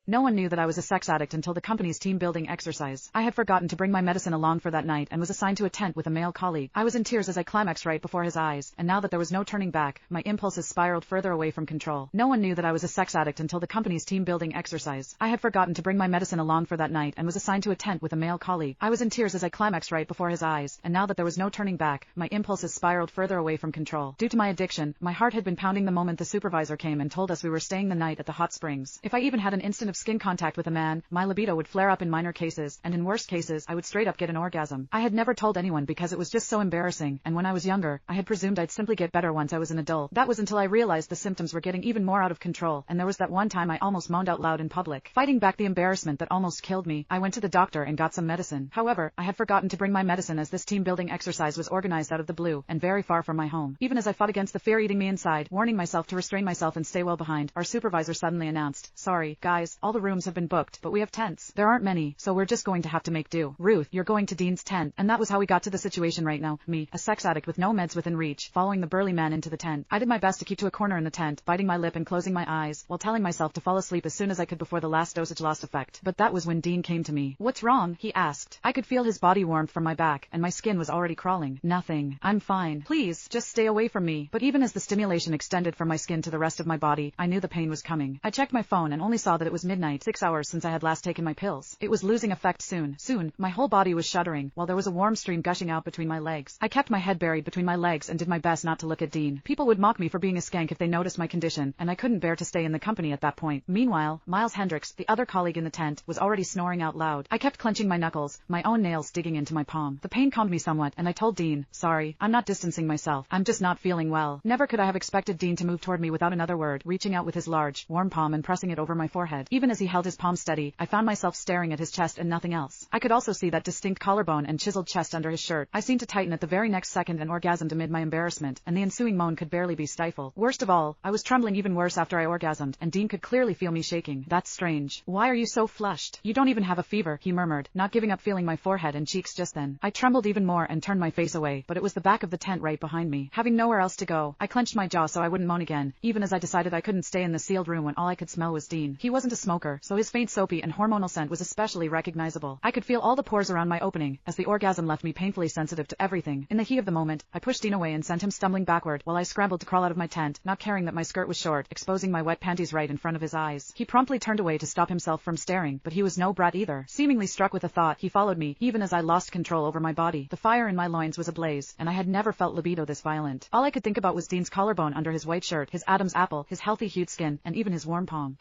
No one knew that I was a sex addict until the company's team building exercise. I had forgotten to bring my medicine along for that night and was assigned to a tent with a male colleague. I was in tears as I climaxed right before his eyes, and now that there was no turning back, my impulses spiraled further away from control. No one knew that I was a sex addict until the company's team building exercise. I had forgotten to bring my medicine along for that night and was assigned to a tent with a male colleague. I was in tears as I climaxed right before his eyes, and now that there was no turning back, my impulses spiraled further away from control. Due to my addiction, my heart had been pounding the moment the supervisor came and told us we were staying the night at the hot springs. If I even had an instant of skin contact with a man, my libido would flare up in minor cases, and in worst cases, I would straight up get an orgasm. I had never told anyone because it was just so embarrassing, and when I was younger, I had presumed I'd simply get better once I was an adult. That was until I realized the symptoms were getting even more out of control, and there was that one time I almost moaned out loud in public. Fighting back the embarrassment that almost killed me, I went to the doctor and got some medicine. However, I had forgotten to bring my medicine as this team-building exercise was organized out of the blue, and very far from my home. Even as I fought against the fear eating me inside, warning myself to restrain myself and stay well behind, our supervisor suddenly announced, "Sorry, guys, all the rooms have been booked, but we have tents. There aren't many, so we're just going to have to make do. Ruth, you're going to Dean's tent." And that was how we got to the situation right now. Me, a sex addict with no meds within reach, following the burly man into the tent. I did my best to keep to a corner in the tent, biting my lip and closing my eyes, while telling myself to fall asleep as soon as I could before the last dosage lost effect. But that was when Dean came to me. "What's wrong?" he asked. I could feel his body warmth from my back, and my skin was already crawling. "Nothing. I'm fine. Please, just stay away from me." But even as the stimulation extended from my skin to the rest of my body, I knew the pain was coming. I checked my phone and only saw that it was midnight, 6 hours since I had last taken my pills. It was losing effect soon. My whole body was shuddering, while there was a warm stream gushing out between my legs. I kept my head buried between my legs and did my best not to look at Dean. People would mock me for being a skank if they noticed my condition, and I couldn't bear to stay in the company at that point. Meanwhile, Miles Hendricks, the other colleague in the tent, was already snoring out loud. I kept clenching my knuckles, my own nails digging into my palm. The pain calmed me somewhat, and I told Dean, "Sorry, I'm not distancing myself. I'm just not feeling well." Never could I have expected Dean to move toward me without another word, reaching out with his large, warm palm and pressing it over my forehead. Even as he held his palm steady, I found myself staring at his chest and nothing else. I could also see that distinct collarbone and chiseled chest under his shirt. I seemed to tighten at the very next second and orgasmed amid my embarrassment, and the ensuing moan could barely be stifled. Worst of all, I was trembling even worse after I orgasmed, and Dean could clearly feel me shaking. "That's strange. Why are you so flushed? You don't even have a fever," he murmured, not giving up feeling my forehead and cheeks just then. I trembled even more and turned my face away, but it was the back of the tent right behind me. Having nowhere else to go, I clenched my jaw so I wouldn't moan again, even as I decided I couldn't stay in the sealed room when all I could smell was Dean. He wasn't a smoker, so his faint soapy and hormonal scent was especially recognizable. I could feel all the pores around my opening, as the orgasm left me painfully sensitive to everything. In the heat of the moment, I pushed Dean away and sent him stumbling backward while I scrambled to crawl out of my tent, not caring that my skirt was short, exposing my wet panties right in front of his eyes. He promptly turned away to stop himself from staring, but he was no brat either. Seemingly struck with a thought, he followed me, even as I lost control over my body. The fire in my loins was ablaze, and I had never felt libido this violent. All I could think about was Dean's collarbone under his white shirt, his Adam's apple, his healthy hued skin, and even his warm palm.